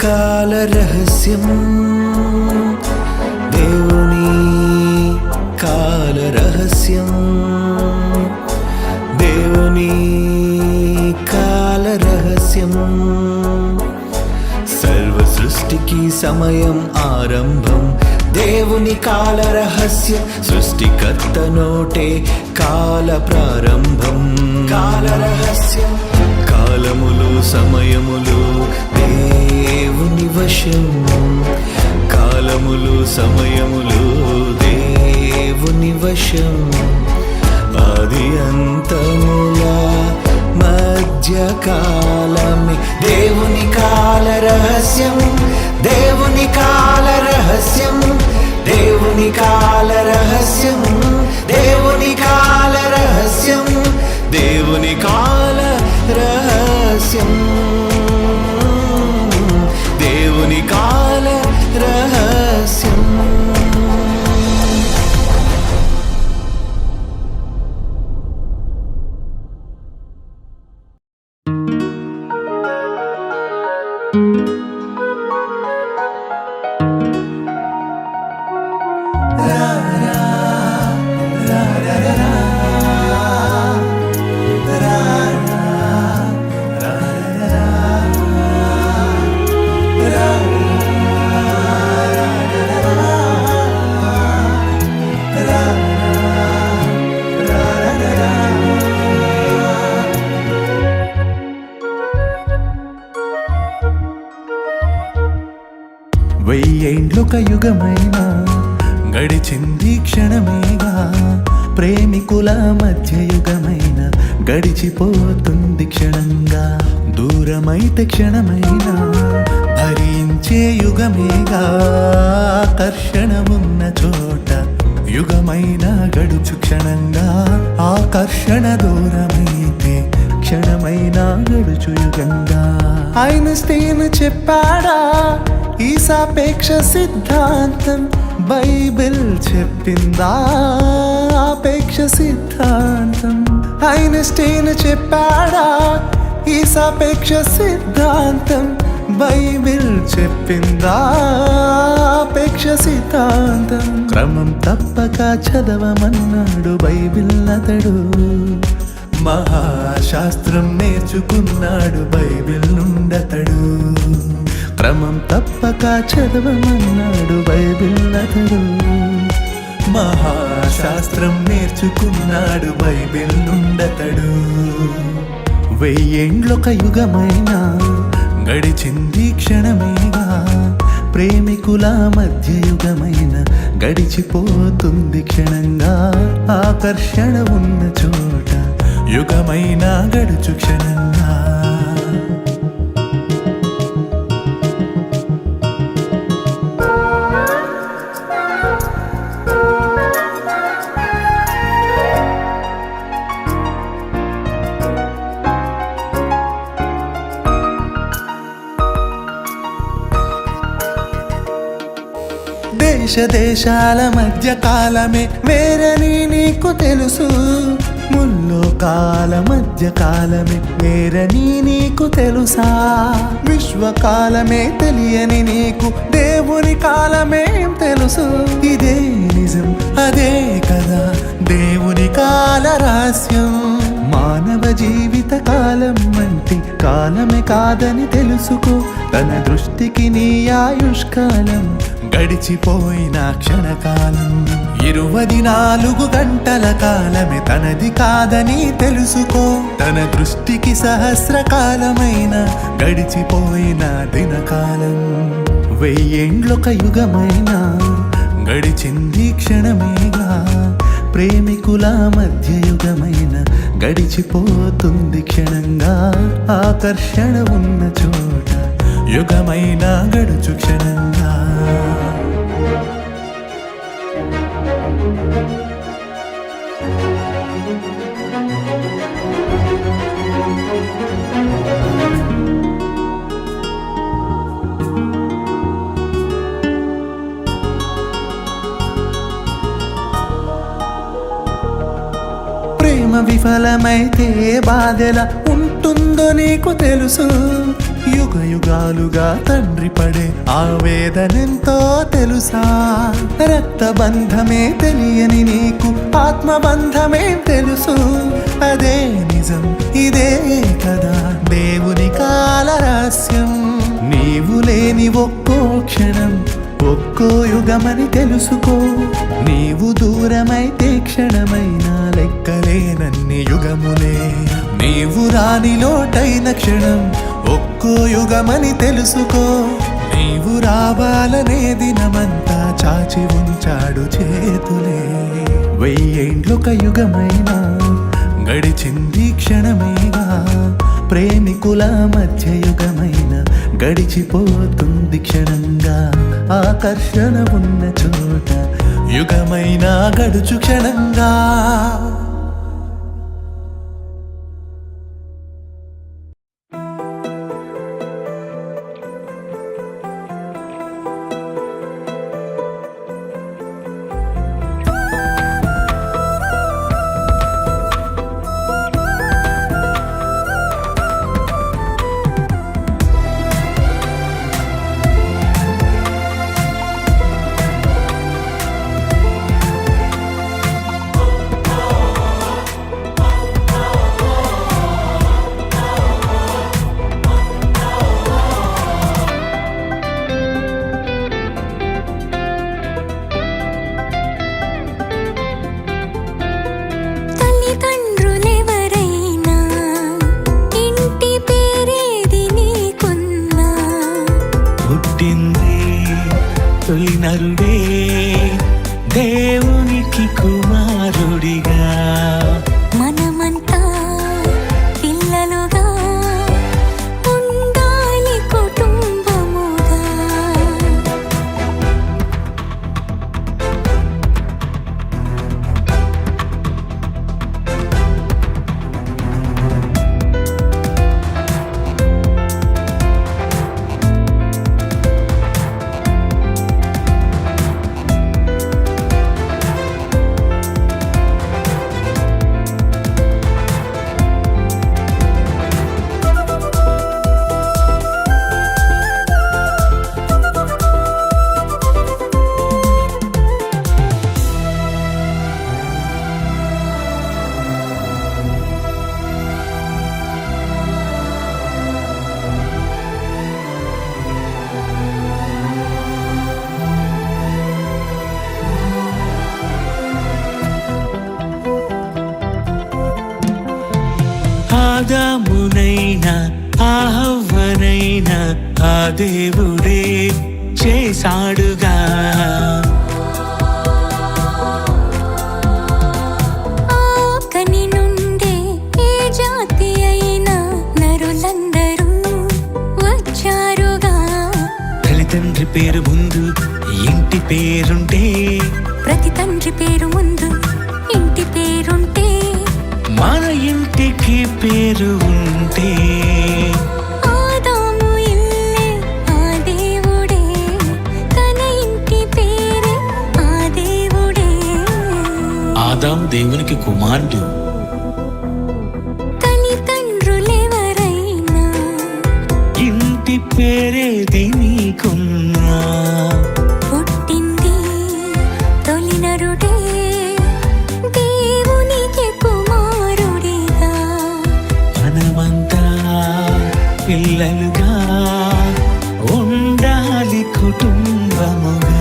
కాల రహస్యం దేవుని కాల రహస్యం దేవుని కాల రహస్యం సర్వ సృష్టికి సమయం ఆరంభం దేవుని కాల రహస్యం సృష్టికర్త నోటే కాల ప్రారంభం కాల రహస్యం కాలములు సమయములు దేవుని వశం కాలములు సమయములు దేవుని వశం ఆది అంతముల మధ్యకాలమే దేవుని కాల రహస్యం దేవుని కాల రహస్యం దేవుని కాల రహస్యం దేవుని కాల రహస్యం దేవుని కాల రహస్యం దేవుని కాల రహస్యం వెయ్యేండ్లొక యుగమైన గడిచింది క్షణమేగా ప్రేమికుల మధ్య యుగమైన గడిచిపోతుంది క్షణంగా దూరమైతే క్షణమైన భరించే యుగమేగా ఆకర్షణ ఉన్న చోట యుగమైన గడుచు క్షణంగా ఆకర్షణ దూరమైతే క్షణమైన గడుచు యుగంగా ఐన్స్టీన్ చెప్పాడా ఈ సాపేక్ష సిద్ధాంతం బైబిల్ చెప్పిందా ఆపేక్ష సిద్ధాంతం ఐన్స్టీన్ చెప్పాడా ఈ సాపేక్ష సిద్ధాంతం బైబిల్ చెప్పిందా ఆపేక్ష సిద్ధాంతం క్రమం తప్పక చదవమన్నాడు బైబిల్ అతడు మహాశాస్త్రం నేర్చుకున్నాడు బైబిల్ నుండతడు క్రమం తప్పక చదవమన్నాడు బైబిల్ అతడు మహాశాస్త్రం నేర్చుకున్నాడు బైబిల్ నుండతడు వెయ్యేండ్లొక యుగమైన గడిచింది క్షణమేగా ప్రేమికుల మధ్య యుగమైన గడిచిపోతుంది క్షణంగా ఆకర్షణ ఉన్న చోట యుగమైన గడుచు క్షణంగా దేశ దేశాల మధ్య కాలమే వేరని నీకు తెలుసు ముల్లోకాల మధ్య కాలమే వేరని నీకు తెలుసా విశ్వకాలమే తెలియని నీకు దేవుని కాలమే తెలుసు ఇదే నిజం అదే కదా దేవుని కాల రహస్యం మానవ జీవిత కాలం వంటి కాలమే కాదని తెలుసుకో తన దృష్టికి నీ ఆయుష్కాలం గడిచిపోయిన క్షణకాలం 24 గంటల కాలమే తనది కాదని తెలుసుకో తన దృష్టికి సహస్రకాలమైన గడిచిపోయిన దినకాలం వెయ్యేండ్లొక యుగమైన గడిచింది క్షణమేగా ప్రేమికుల మధ్య యుగమైన గడిచిపోతుంది క్షణంగా ఆకర్షణ ఉన్న చోట యుగమైన గడుచు క్షణంగా ప్రేమ విఫలమైతే బాధెలా ఉంటుందో నీకు తెలుసు యుగ యుగాలుగా తండ్రి పడే ఆవేదనెంతో తెలుసా? రక్తబంధమే తెలియని నీకు ఆత్మబంధమే తెలుసు. అదే నిజం, ఇదే కదా దేవుని కాల రహస్యం. నీవు లేని ఒక్కో క్షణం ఒక్కో యుగమని తెలుసుకో. నీవు దూరమైతే క్షణమైనా లెక్కలేనన్ని యుగములే. నీవు రాని లోటైన క్షణం ఒక్కో యుగమని తెలుసుకో. నీవు రావాలనే దినమంతా చాచి ఉంచాడు చేతులే. 1000 ఏండ్లొక యుగమైనా గడిచింది క్షణమేగా. ప్రేమికుల మధ్య యుగమైన గడిచిపోతుంది క్షణంగా. ఆకర్షణ ఉన్న చోట యుగమైనా గడుచు క్షణంగా. తొలినరుడే దేవునికి కుమారుడిగా. మనమంతా పిల్లలుగా ఉండాలి కుటుంబముగా. ఆదామునైనా ఆ హవ్వనైనా ఆ దేవుడే చేశాడుగా. ఆకని నుండే ఏ జాతి అయినా నరులందరూ వచ్చారుగా. తల్లిదండ్రి పేరు ముందు ఇంటి పేరుంటే, ప్రతి తండ్రి పేరు ముందు ఇంటి పేరుంటే, మన ఇంటికి పేరు ఉంటే, ఆదాము ఇల్లే ఆ దేవుడే, తన ఇంటి పేరే ఆ దేవుడే. ఆదాము దేవునికి కుమారుడు. తల్లిదండ్రులెవరైనా ఇంటి పేరేది నీకున్నా, పుట్టింది తొలినరుడే దేవునికి కుమారుడిగా. మనమంతా పిల్లలుగా ఉండాలి కుటుంబముగా.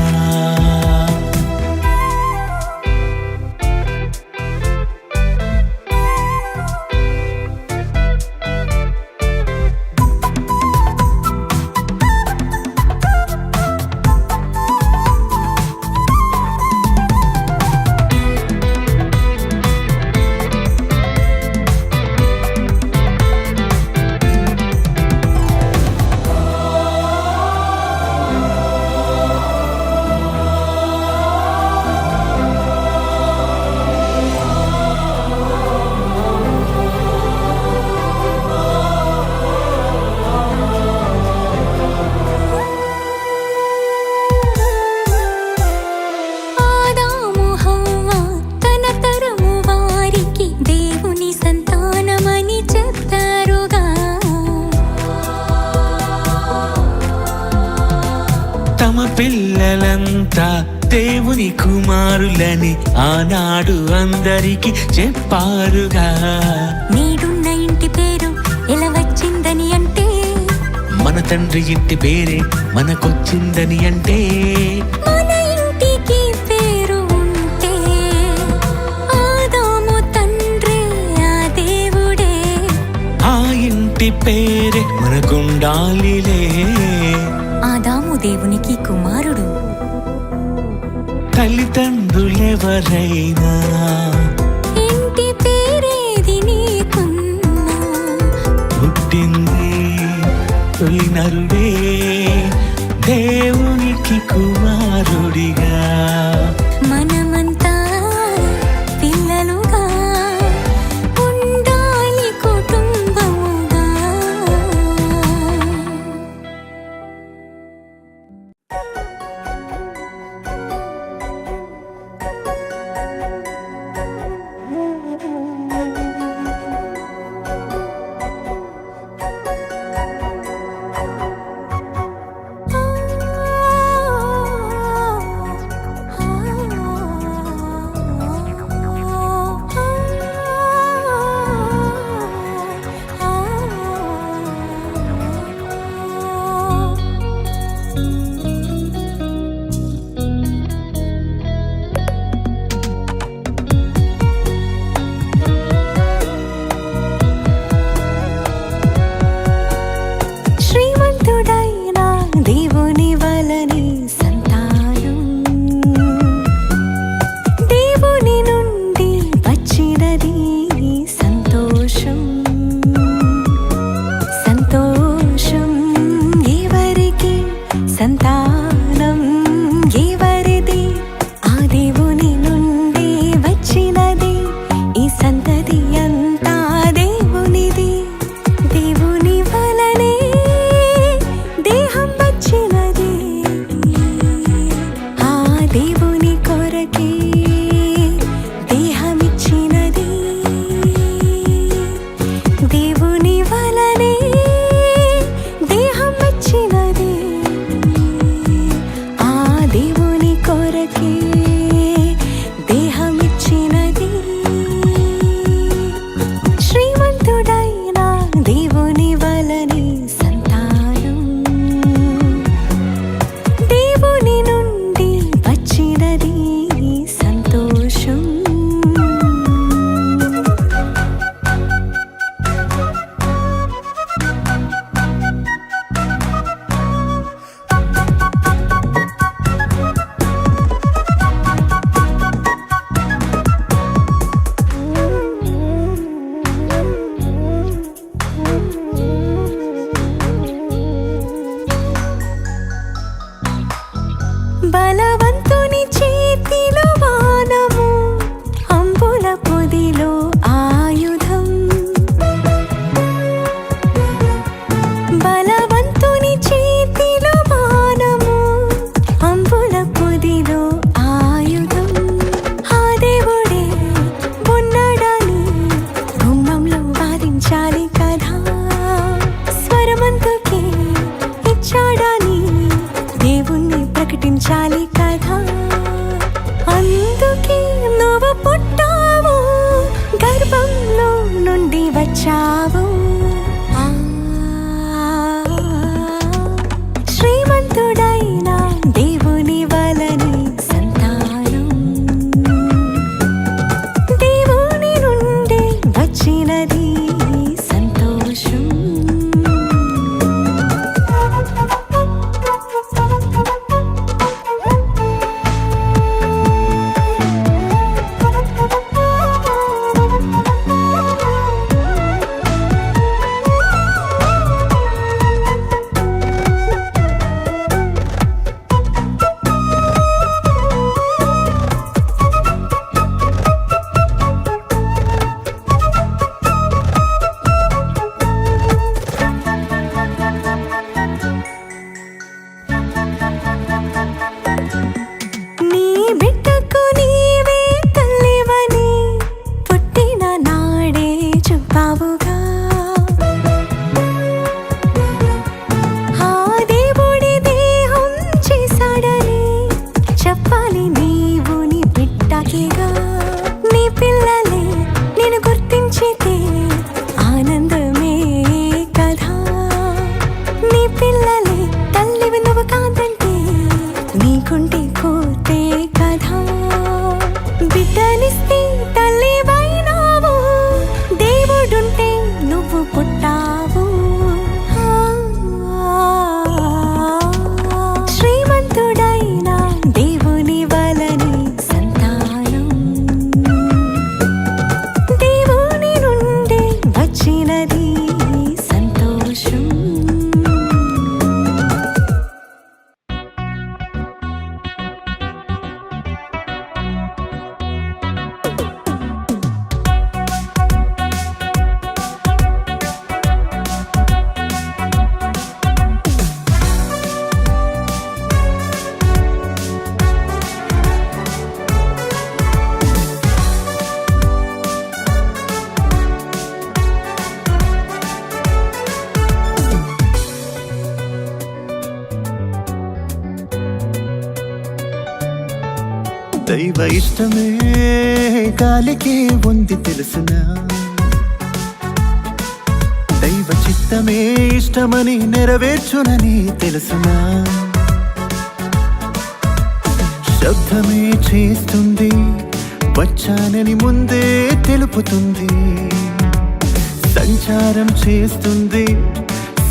పిల్లలంతా దేవుని కుమారులని ఆనాడు అందరికి చెప్పారుగా. నీడున్న ఇంటి పేరు ఎలా వచ్చిందని అంటే, మన తండ్రి ఇంటి పేరే మనకొచ్చిందని అంటే, మన ఇంటికి పేరు ఉంటే ఆదాము తండ్రి ఆ దేవుడే. ఆ ఇంటి పేరే మనకుండాలిలే. ఆదాము దేవునికి కుమారుడు. తల్లిదండ్రులెవరైనా ఇంటి పేరేది నీకున్నా, పుట్టింది తొలి నరుడే దేవునికి కుమారుడిగా. మనమంతా పిల్లలుగా ఉండాలి కుటుంబముగా. శ్రీమంతుడైన దేవుని వలనే సంతానం, దేవుని నుండి వచ్చినది సంతోషం. సంతోషం ఎవరికి, సంతానం ఎవరిది? ఆ దేవుని నుండి వచ్చినది ఈ సంతతి అంతా దేవునిది. దేవుని వలనే దేహం వచ్చినది, ఆ దేవుని కొరకే దేహమిచ్చినది. దేవుని వలనే దేహం వచ్చినది, ఆ దేవుని కొరకే దేహమిచ్చినది. శ్రీమంతుడైన దేవుని వలనే సంతానం, దేవుని నుండి వచ్చినది సంతోషం. బలవంతుని చేతిలో బాణము, అంబుల పొదిలో ఆయుధం. బలవంతుని చేతిలో బాణము, అంబుల పొదిలో ఆయుధం. ఆ దేవుడే ఉన్నాడని గుమ్మంలో వాదించాలి కదా. స్వరమంతుకే ఇచ్చాడని దేవుణ్ణి ప్రకటించాలి కదా. అందుకే నువ్వు పుట్టావు, గర్భంలో నుండి వచ్చావు. శ్రీమంతుడైన దేవుని వలనే సంతానం, దేవుని నుండి వచ్చినది సంతోషం. దైవ ఇష్టమే గాలికే ఉంది తెలుసునా, దైవ చిత్తమే ఇష్టమని నెరవేర్చునని తెలుసునా. శబ్దమే చేస్తుంది వచ్చానని ముందే తెలుపుతుంది, సంచారం చేస్తుంది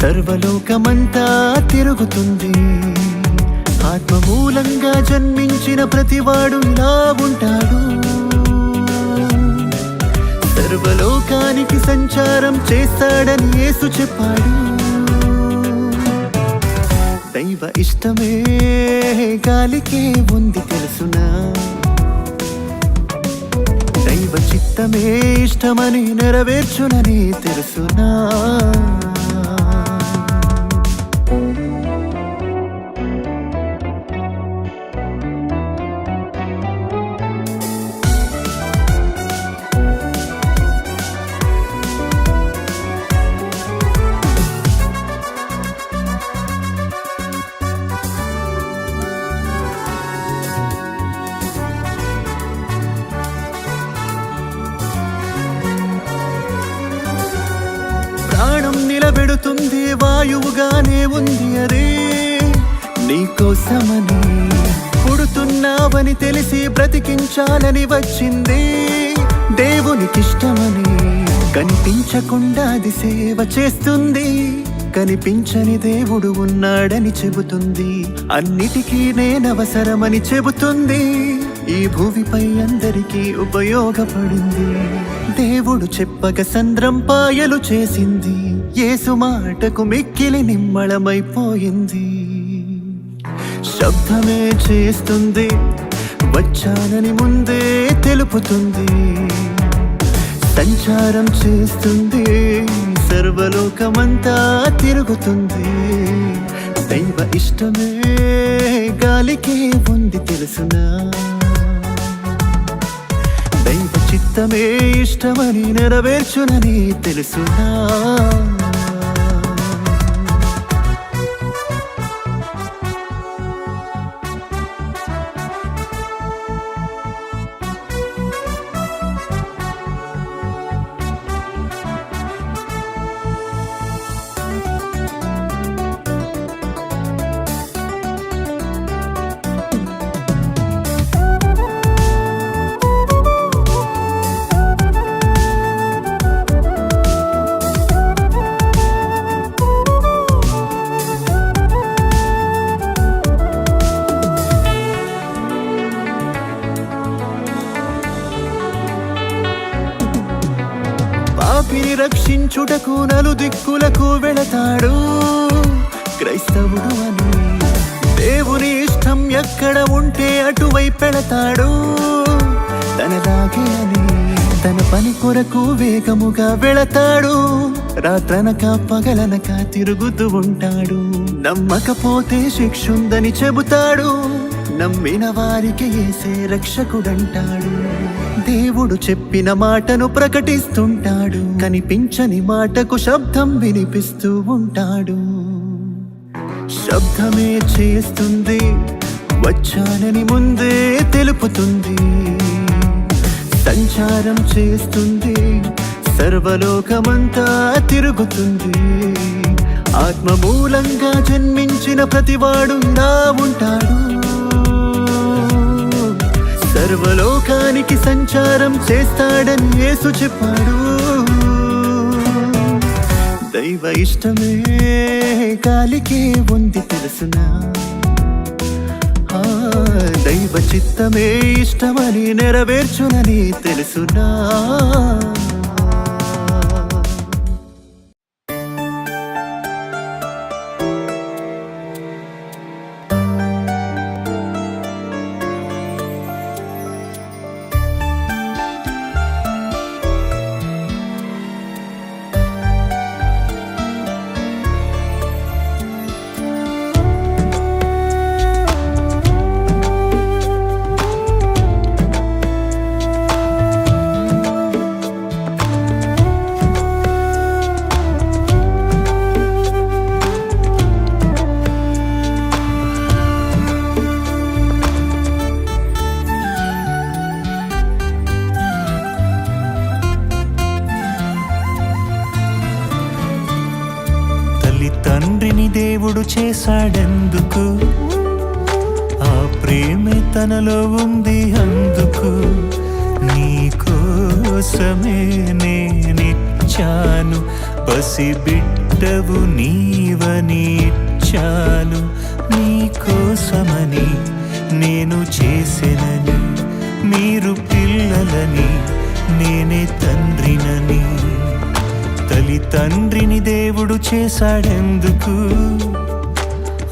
సర్వలోకమంతా తిరుగుతుంది. ఆత్మ మూలంగా జన్మించిన ప్రతివాడు ఇలా ఉంటాడు, సర్వలోకానికి సంచారం చేస్తాడని యేసు చెప్పాడు. దైవ ఇష్టమే గాలికే ఉంది తెలుసునా, దైవ చిత్తమే ఇష్టమని నెరవేర్చునని తెలుసునా. ప్రాణం నిలబెడుతుంది వాయువుగానే ఉంది అదే నీకోసమని, పుడుతున్నావని తెలిసి బ్రతికించాలని వచ్చింది దేవునికిష్టమని. కనిపించకుండా అది సేవ చేస్తుంది, కనిపించని దేవుడు ఉన్నాడని చెబుతుంది. అన్నిటికీ నేనవసరమని చెబుతుంది, ఈ భూమిపై అందరికీ ఉపయోగపడింది. దేవుడు చెప్పక సంద్రం పాయలు చేసింది, యేసు మాటకు మిక్కిలి నిమ్మళమైపోయింది. శబ్దమే చేస్తుంది వచ్చానని ముందే తెలుపుతుంది, సంచారం చేస్తుంది సర్వలోకమంతా తిరుగుతుంది. దైవ ఇష్టమే గాలికే ఉంది తెలుసునా, దైవ చిత్తమే ఇష్టమని నెరవేర్చునని తెలుసునా. పాపిని రక్షించుటకు నలుదిక్కులకు వెళతాడు క్రైస్తవుడు అని. దేవుని ఇష్టం ఎక్కడ ఉంటే అటువైపెళతాడు తనలాగే అని. తన పని కొరకు వేగముగా వెళతాడు, రాత్రనక పగలనక తిరుగుతూ ఉంటాడు. నమ్మకపోతే శిక్షుందని చెబుతాడు, నమ్మిన వారికి యేసే రక్షకుడంటాడు. దేవుడు చెప్పిన మాటను ప్రకటిస్తుంటాడు, కనిపించని మాటకు శబ్దం వినిపిస్తూ ఉంటాడు. శబ్దమే చేస్తుంది వచ్చానని ముందే తెలుపుతుంది, సంచారం చేస్తుంది సర్వలోకమంతా తిరుగుతుంది. ఆత్మ మూలంగా జన్మించిన ప్రతివాడు ఇలా ఉంటాడు, సర్వలోకానికి సంచారం చేస్తాడని యేసు చెప్పాడు. దైవ ఇష్టమే గాలికే ఉంది తెలుసునా, దైవ చిత్తమే ఇష్టమని నెరవేర్చునని తెలుసునా. దేవుడు చేశాడెందుకు? ఆ ప్రేమే తనలో ఉంది అందుకు. నీ కోసమే నేనిచ్చాను, పసిబిడ్డవు నీవని ఇచ్చాను. నీ కోసమని నేను చేసెనని, మీరు పిల్లలని నేనే తండ్రినని. తల్లి తండ్రిని దేవుడు చేశాడెందుకు?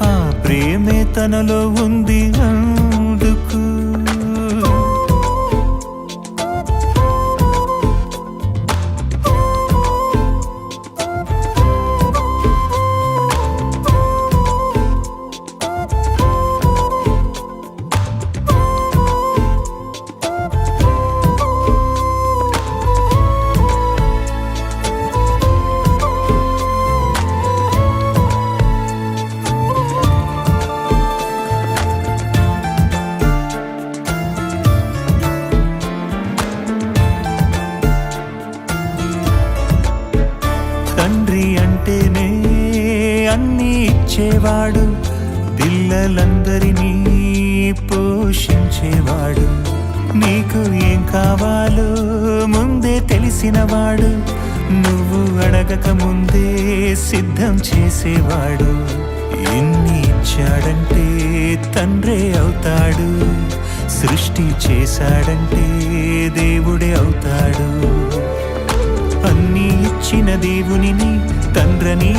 ఆ ప్రేమే తనలో ఉంది అందుకు. తండ్రి అంటేనే అన్నీ ఇచ్చేవాడు, పిల్లలందరినీ పోషించేవాడు. నీకు ఏం కావాలో ముందే తెలిసినవాడు, నువ్వు అడగక ముందే సిద్ధం చేసేవాడు. ఎన్ని ఇచ్చాడంటే తండ్రే అవుతాడు, సృష్టి చేశాడంటే దేవుడే అవుతాడు. అన్నీ ఇచ్చిన దేవునిని తండ్రిని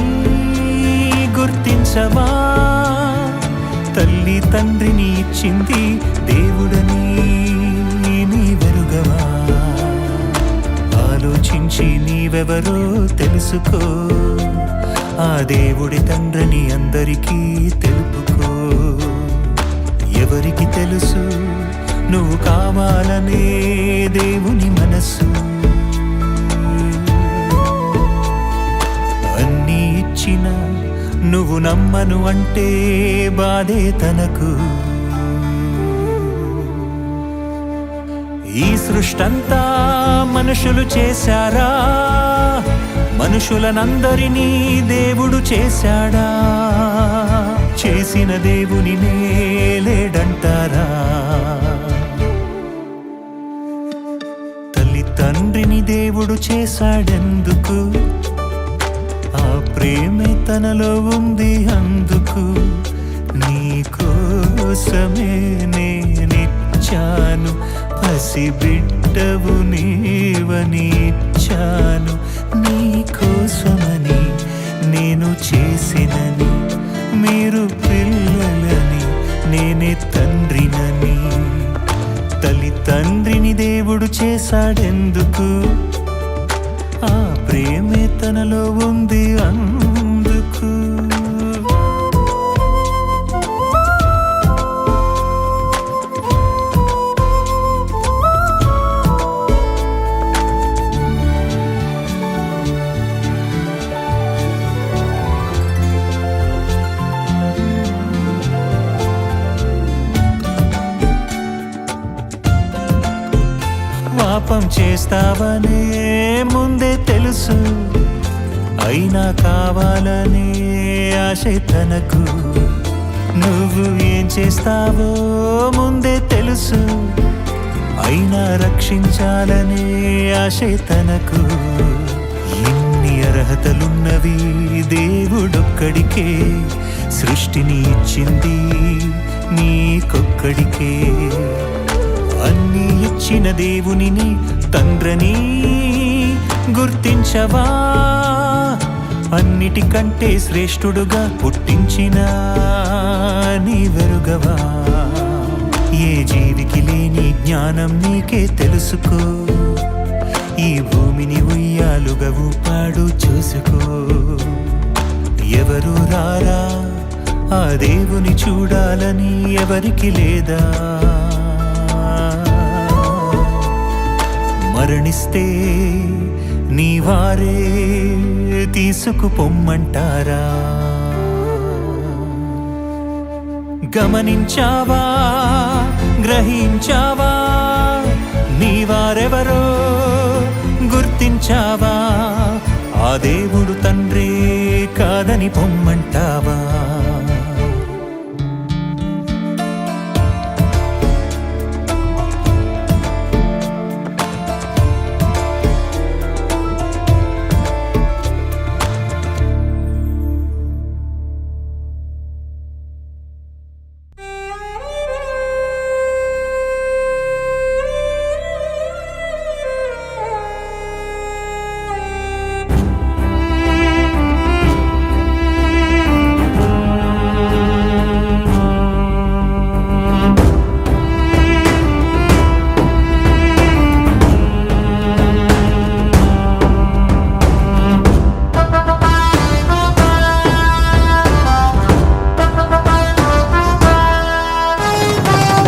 గుర్తించవా? తల్లి తండ్రిని ఇచ్చింది దేవుడని నీవెరుగవా? ఆలోచించి నీవెవరో తెలుసుకో, ఆ దేవుడి తండ్రిని అందరికీ తెలుపుకో. ఎవరికి తెలుసు నువ్వు కావాలనే దేవుని మనసు? నువ్వు నమ్మను అంటే బాధే తనకు. ఈ సృష్టంతా మనుషులు చేశారా? మనుషులనందరినీ దేవుడు చేశాడా? చేసిన దేవుని లేడంటారా? తల్లి తండ్రిని దేవుడు చేశాడెందుకు? ఆ ప్రేమే తనలో ఉంది అందుకు. నీ కోసమే నేనిచ్చాను, పసిబిడ్డవు నీవని ఇచ్చాను. నీ కోసమని నేను చేసినని, మీరు పిల్లలని నేనే తండ్రినని. తల్లి తండ్రిని దేవుడు చేశాడెందుకు? ఆ ప్రేమే తనలో ఉంది అందుకు. పాపం చేస్తావనే ముందే తెలుసు, అయినా కావాలనే ఆశ తనకు. నువ్వు ఏం చేస్తావో ముందే తెలుసు, అయినా రక్షించాలనే ఆశ తనకు. ఇన్ని అర్హతలున్నవి దేవుడొక్కడికే, సృష్టిని ఇచ్చింది నీకొక్కడికే. అన్నీ ఇచ్చిన దేవునిని తండ్రిని గుర్తించవా? అన్నిటికంటే శ్రేష్ఠుడుగా పుట్టించిన నీవెరుగవా? ఏ జీవికి లేని జ్ఞానం నీకే తెలుసుకో, ఈ భూమిని ఉయ్యాలుగా ఊపాడు చూసుకో. ఎవరు రారా ఆ దేవుని చూడాలని ఎవరికి లేదా? మరణిస్తే నీ వారే తీసుకుపొమ్మంటారా? గమనించావా, గ్రహించావా? నీ వారెవరో గుర్తించావా? ఆ దేవుడు తండ్రే కాదని పొమ్మంటావా?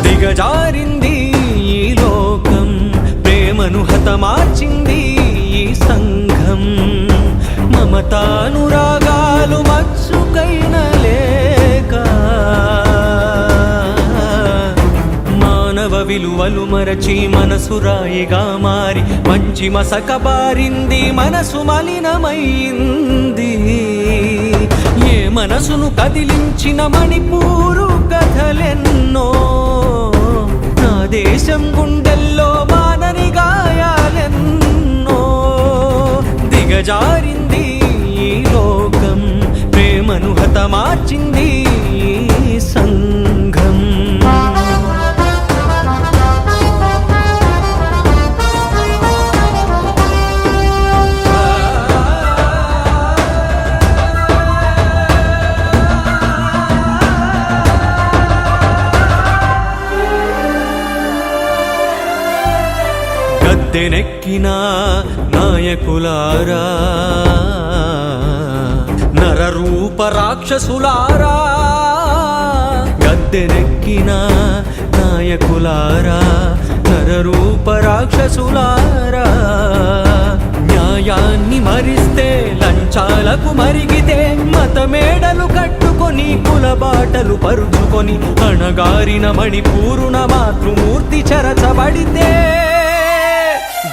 దిగజారింది ఈ లోకం, ప్రేమను హతమార్చింది ఈ సంఘం. మమతానురాగాలు మచ్చుకైన లేక మానవ విలువలు మరచి మనసు రాయిగా మారి మంచి మసక బారింది, మనసు మలినమైంది. ఏ మనసును కదిలించిన మణిపూరు కథలెన్నో, నా దేశం గుండెల్లో మానని గాయాలెన్నో. దిగజారింది ఈ లోకం, ప్రేమను హతమార్చింది ఈ సంఘం. గద్దెనెక్కిన నాయకులారా, నరరూప రాక్షసులారా. గద్దెనెక్కిన నాయకులారా, నరరూప రాక్షసులారా. న్యాయాన్ని మరిస్తే లంచాలకు మరిగితే, మతమేడలు కట్టుకొని కులబాటలు పరుచుకొని అణగారిన మణిపూరున మాతృమూర్తి చెరచబడితే,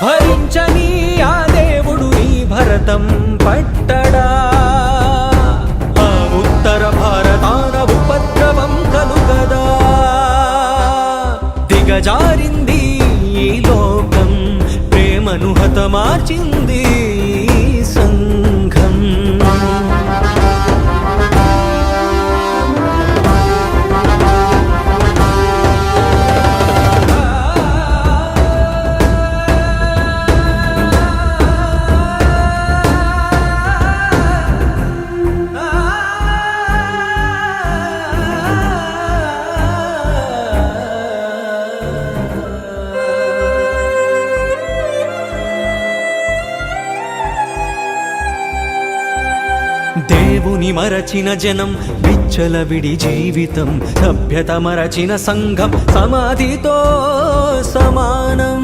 భరించని ఆ దేవుడు ఈ భరతం పట్టడా? ఆ ఉత్తర భారతాన ఉపద్రవం కలుగదా? దిగజారింది ఈ లోకం, ప్రేమను హతమార్చింది ఈ సంఘం. దేవుని మరచిన జనం, విచ్చలవిడి జీవితం, సభ్యత మరచిన సంఘం సమాధితో సమానం.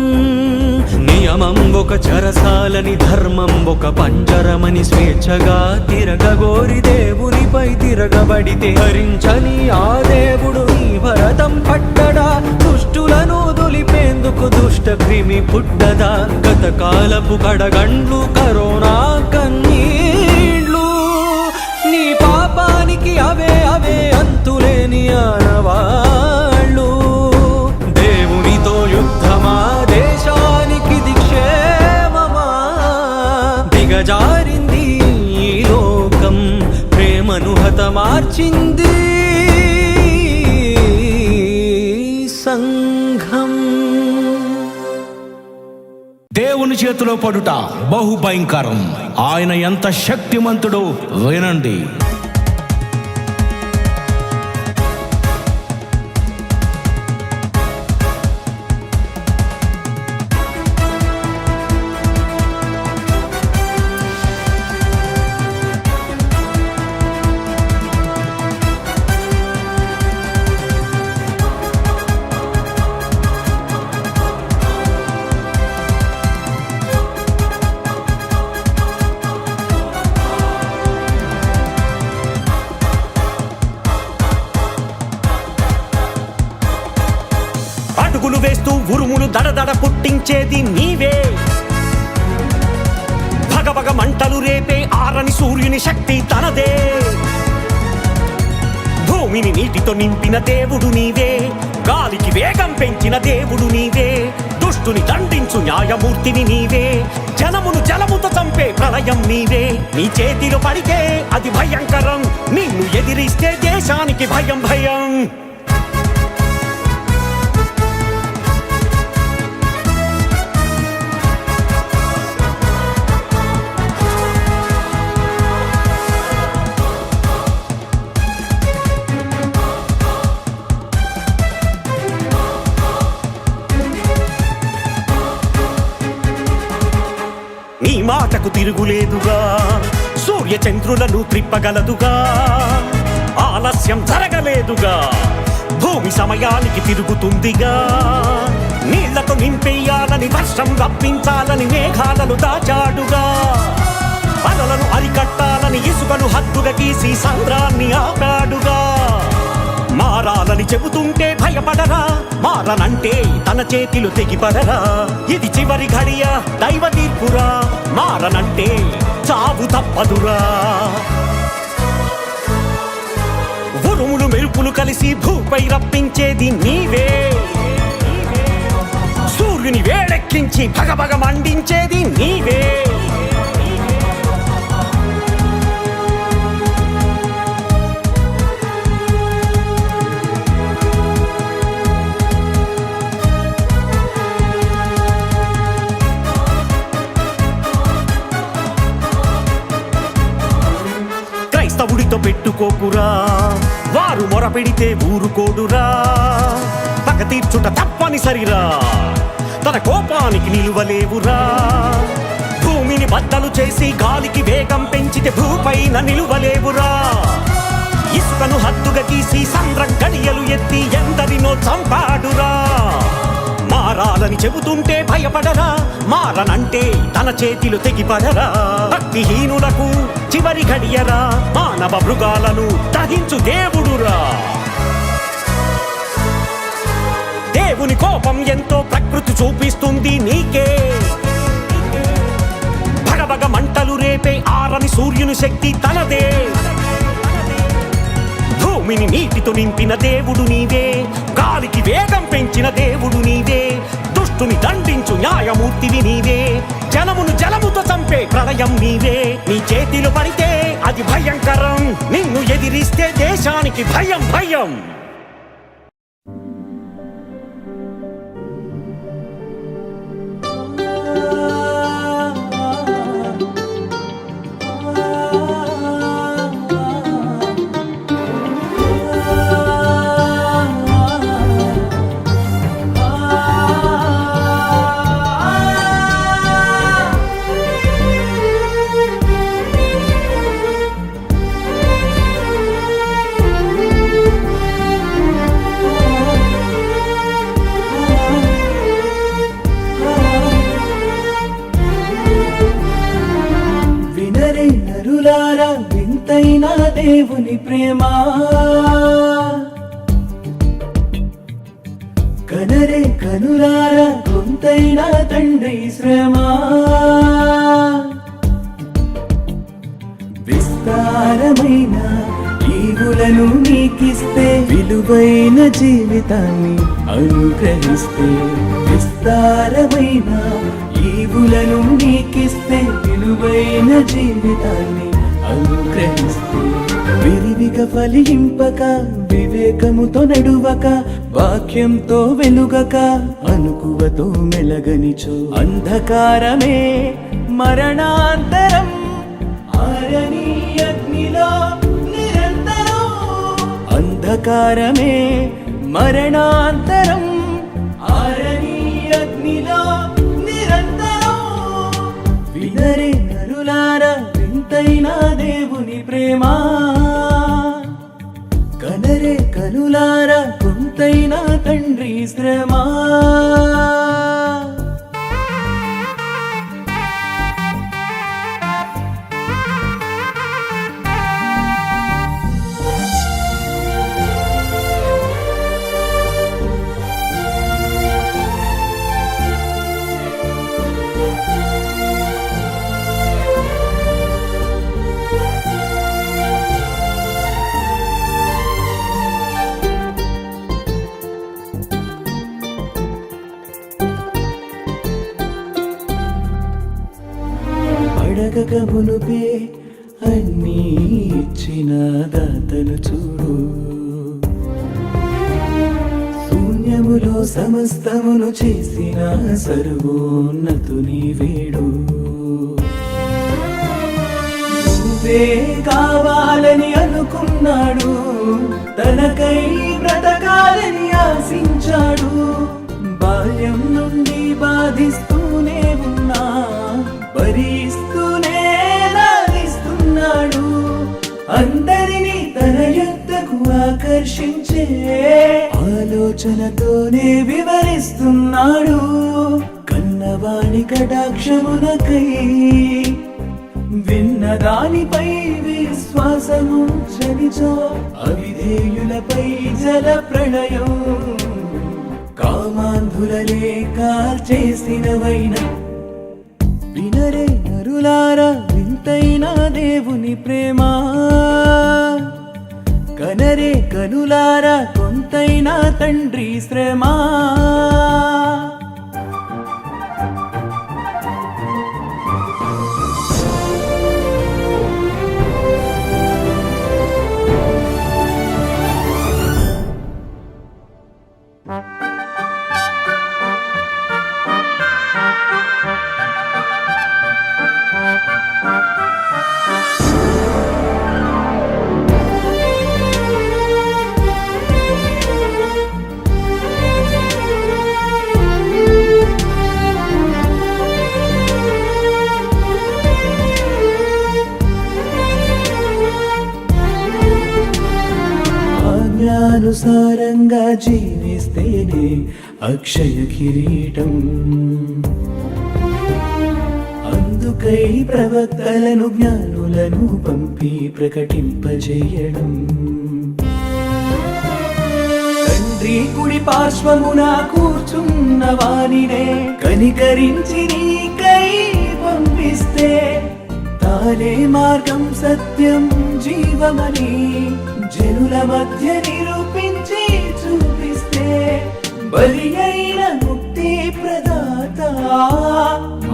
నియమం ఒక చెరసాలని, ధర్మం ఒక పంజరమని స్వేచ్ఛగా తిరగగోరి దేవునిపై తిరగబడితే, హరించని ఆ దేవుడు ఈ భరతం పట్టడా? దుష్టులను దులిపేందుకు దుష్ట క్రిమి పుట్టదా? గతకాలపు కడగండ్లు కరోనా కన్నీళ్ళు, నీ పాపానికి అవే అవే అంతులేని ఆనవాళ్ళు. దేవునితో యుద్ధమా, దేశానికి దిక్షేమమా? దిగజారింది ఈ లోకం, ప్రేమను హతమార్చింది సంఘం. దేవుని చేతిలో పడుట బహుభయంకరం. ఆయన ఎంత శక్తిమంతుడో వినండి. అడుగులు వేస్తూ ఉరుములు దడదడ పుట్టించేది నీవే. భగభగ మంటలు రేపే ఆరని సూర్యుని శక్తి తనదే. భూమిని నీటితో నింపిన దేవుడు నీవే, గాలికి వేగం పెంచిన దేవుడు నీవే, దుష్టుని దండించు న్యాయమూర్తిని నీవే, జనమును జలముతో చంపే ప్రళయం నీవే. నీ చేతిలో పడితే అది భయంకరం, నిన్ను ఎదిరిస్తే దేశానికి భయం భయం. నీ మాటకు తిరుగులేదుగా, సూర్య చంద్రులను త్రిప్పగలదుగా, ఆలస్యం జరగలేదుగా, భూమి సమయానికి తిరుగుతుందిగా. నీళ్లతో నింపేయాలని వర్షం రప్పించాలని మేఘాలను దాచాడుగా, అలలను అరికట్టాలని ఇసుకను హద్దుగా గీసి సంద్రాన్ని ఆపాడుగా. మారాలని చెబుతుంటే భయపడరా, మారనంటే తన చేతిలో తెగిపడరా. ఇది చివరి ఘడియ దైవ తీర్పురా, మారనంటే చావు తప్పదురా. ఉరుములు మెరుపులు కలిసి భూపై రప్పించేది నీవే, సూర్యుని వేడెక్కించి భగభగ మండించేది నీవే. క్రైస్తవుడితో పెట్టుకోకురా, వారు మొరపెడితే ఊరుకోడురా. పగ తీర్చుట తప్పనిసరిరా, తన కోపానికి నిలువలేవురా. భూమిని బద్దలు చేసి గాలికి వేగం పెంచితే భూపైన నిలువలేవురా. ఇసుకను హద్దుగా గీసి సంద్రం గడియలు ఎత్తి ఎందరినో చంపాడురా. మారాలని చెబుతుంటే భయపడరా, మారనంటే తన చేతిలో తెగిపడరా. భక్తిహీనులకు చివరి ఘడియరా, మానవ మృగాలను దహించు దేవుడురా. దేవుని కోపం ఎంతో ప్రకృతి చూపిస్తుంది నీకే, భగభగ మంటలు రేపే ఆరని సూర్యుని శక్తి తనదే. భూమిని నీటితో నింపిన దేవుడు నీవే, గాలికి వేగం పెంచిన దేవుడు నీవే, దుష్టుని దండించు న్యాయమూర్తివి నీవే, జనమును జలముతో చంపే ప్రళయం నీవే. నీ చేతిలో పడితే అది భయంకరం, నిన్ను ఎదిరిస్తే దేశానికి భయం భయం. వింతైన దేవుని ప్రేమ, కనరే కనులారా కొంతైన తండ్రి శ్రమ. విస్తారమైన ఈవులను నీకిస్తే, విలువైన జీవితాన్ని అనుగ్రహిస్తే. విస్తారమైన ఈవులను నీకిస్తే, విలువైన జీవితాన్ని అనుగ్రహిస్తే. విరివిగా ఫలింపక, వివేకముతో నడువక, వాక్యంతో వెలుగక, అనుకువతో మెలగనిచో. అంధకారమే మరణాంతరం, ఆరని అగ్నిలో నిరంతరం. అంధకారమే మరణాంతరం, ఆరని అగ్నిలో నిరంతరం. వినరే నరులారా వింతైన దేవుని ప్రేమ, కనరే కనులారా కొంతైన తండ్రి శ్రమ. పుట్టకమునుపే అన్నీ ఇచ్చిన దాతను చూడు. శూన్యములో సమస్తమును చేసిన సర్వోన్నతుని వేడు. నువ్వే కావాలని అనుకున్నాడు, తనకై బ్రతకాలని ఆశించాడు. బాల్యం నుండి బాధిస్తూనే ఉన్నా భరిస్తూనే లాలిస్తున్నాడు. అందరినీ తన యొద్దకు ఆకర్షించే ఆలోచనతోనే వివరిస్తున్నాడు. కన్నవాణి కటాక్షమునకై విన్నదానిపై విశ్వాసము చనిచో అవిధేయులపై జల ప్రళయం. కామాంధులలే కాల్చేసినవైన వినరే నరులారా వింతైన దేవుని ప్రేమ. కనరే కనులారా కొంతైనా తండ్రి శ్రమ. ఆజ్ఞానుసారంగా జీవిస్తేనే అక్షయ కిరీటం. అందుకై ప్రవక్తలను జ్ఞానులను పంపి ప్రకటింపజేయడం. తండ్రి కుడి పార్శ్వమున కూర్చున్న వానినే కనికరించి నీకై పంపిస్తే తానే మార్గం సత్యం జీవమని జనుల మధ్య నిరూపించి చూపిస్తే బలి అయిన ముక్తి ప్రదాత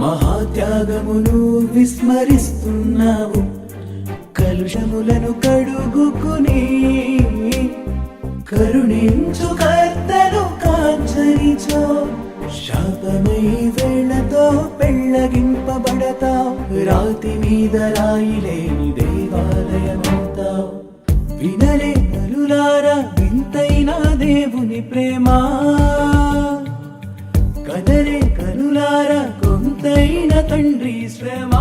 మహాత్యాగమును విస్మరిస్తున్నావు. కలుషములను కడుగుకుని కరుణించు కర్తను కాంచరిచో శాపమై వేళతో పెళ్ళగింపబడతావు. రాతి మీద రాయిలేని దేవాలయమవుతావు. వినలే నలులారా వింతైన దేవుని ప్రేమ. కదలే కనులారా కొంతైన తండ్రి శ్రమ.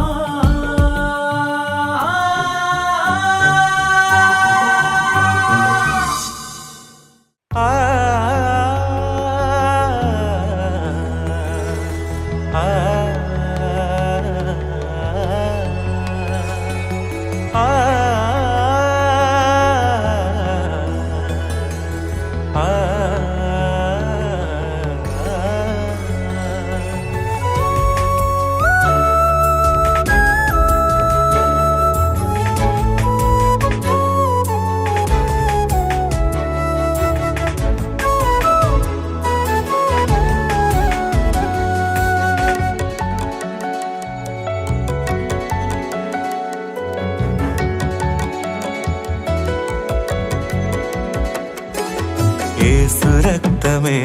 యేసు రక్తమే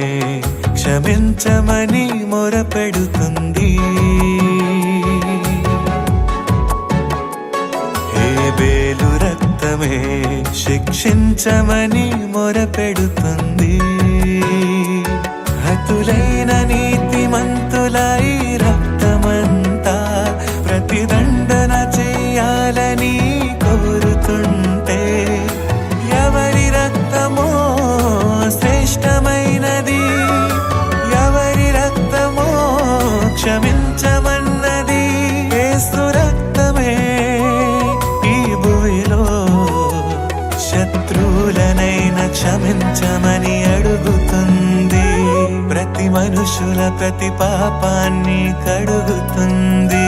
క్షమించమని మొరపెడుతుంది. హేబేలు రక్తమే శిక్షించమని మొరపెడుతుంది. హతులైన నీతిమంతుల ఈ రక్తమంతా ప్రతిదండన చేయాలని కోరుతుంటే ఎవరి రక్తమో శ్రేష్టమైనది, ఎవరి రక్తమో క్షమించమన్నది. యేసు రక్తమే ఈ భూమిలో శత్రువులనైనా క్షమించమని అడుగుతుంది. ప్రతి మనుషుల ప్రతి పాపాన్ని కడుగుతుంది.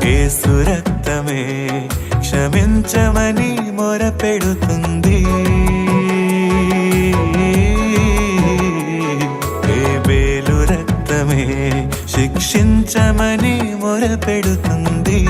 యేసు రక్తమే క్షమించమని మొరపెడుతుంది. హేబేలు రక్తమే శిక్షించమని మొరపెడుతుంది.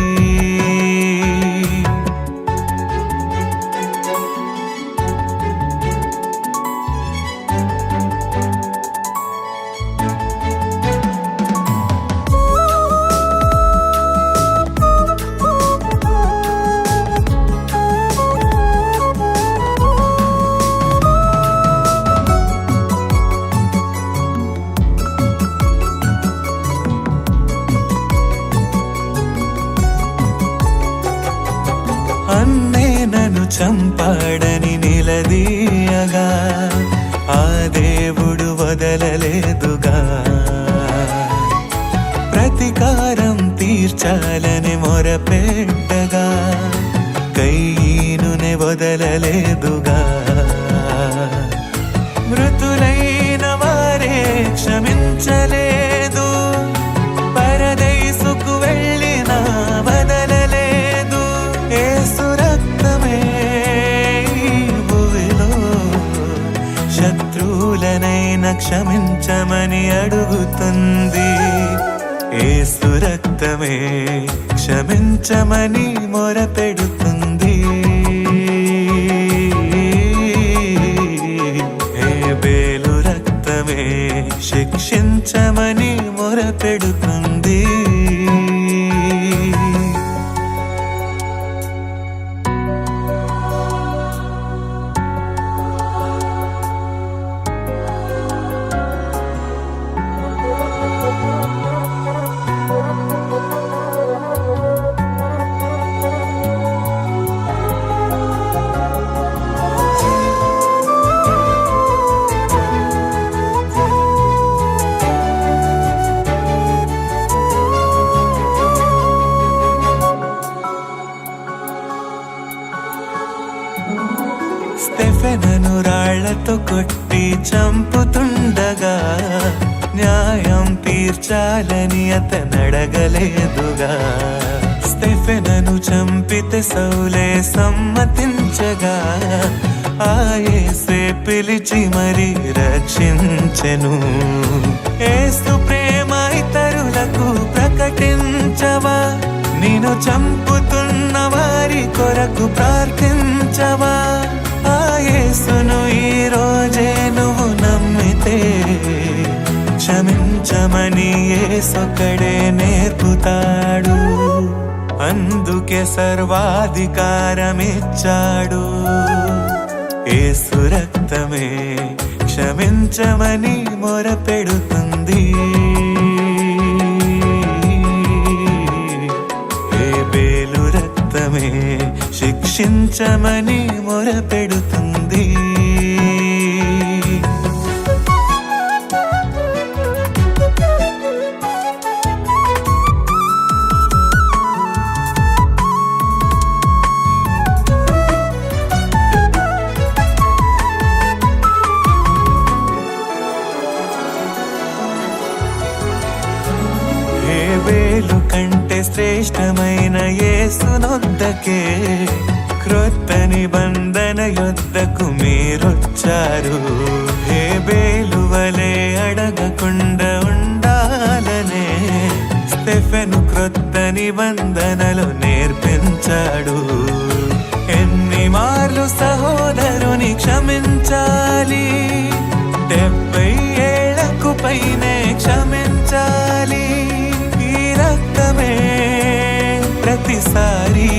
వదలలేదుగా. ప్రతీకారం తీర్చాలని మొరపెట్టగా కయీనునే వదలలేదుగా. మృతులైన వారే క్షమించలేదు, పరదైసుకు వెళ్ళిన వదలలేదు. యేసు రక్తమే ఈ భూమిలో శత్రువులనైనా క్షమించమని అడుగుతుంది. యేసు రక్తమే క్షమించమని మొరపెడుతుంది. హేబేలు రక్తమే శిక్షించమని మొరపెడుతుంది. స్టెఫెనును రాళ్లతో కొట్టి చంపుతుండగా న్యాయం తీర్చాలని అతనడగలేదుగా. స్టెఫెనును చంపితే సౌలే సమ్మతించగా ఆ యేసే పిలిచి మరి రక్షించెను. యేసు ప్రేమ ఇతరులకు ప్రకటించవా, నిన్ను చంపుతున్న వారి కొరకు ప్రార్థించవా. ఆ యేసును ఈ రోజే నువ్వు నమ్మితే క్షమించమని యేసొక్కడే నేర్పుతాడు. అందుకే సర్వాధికారమిచ్చాడు. యేసు రక్తమే క్షమించమని మొరపెడుతుంది. హేబేలు రక్తమే శిక్షించమని మొరపెడుతుంది. హేబేలు కంటే శ్రేష్టమైన యేసునొద్దకే క్రొత్త నిబంధన యొద్దకు మీరొచ్చారు. హేబేలు వలె అడగకుండా ఉండాలనే స్టెఫెను క్రొత్త నిబంధనలు నేర్పించాడు. ఎన్ని మార్లు సహోదరుని క్షమించాలి, 70 ఏళ్లకు పైనే క్షమించాలి. ఈ రక్తమే ప్రతిసారి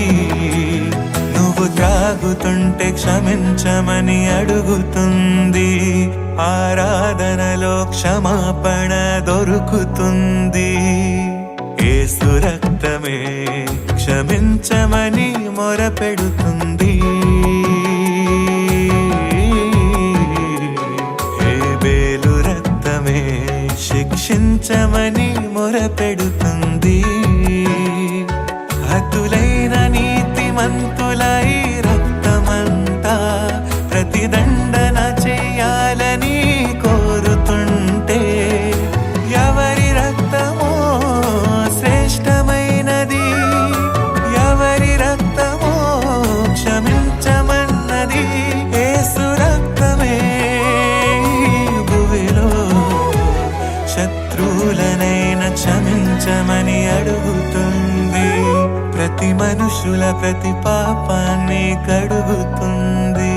నువ్వు త్రాగుతుంటే క్షమించమని అడుగుతుంది. ఆరాధనలో క్షమాపణ దొరుకుతుంది. యేసు రక్తమే క్షమించమని మొరపెడుతుంది. హేబేలు రక్తమే శిక్షించమని మొరపెడుతుంది. హతులైన నీతిమంతులై రక్తమంతా ప్రతిదండన చేయాలని కోరుతుంటే ఎవరి రక్తమో శ్రేష్టమైనది, ఎవరి రక్తమో క్షమించమన్నది. యేసు రక్తమే భూమిలో శత్రువులనైనా క్షమించమని అడుగుతుంది. ప్రతి మనుషుల ప్రతి పాపాన్ని కడుగుతుంది.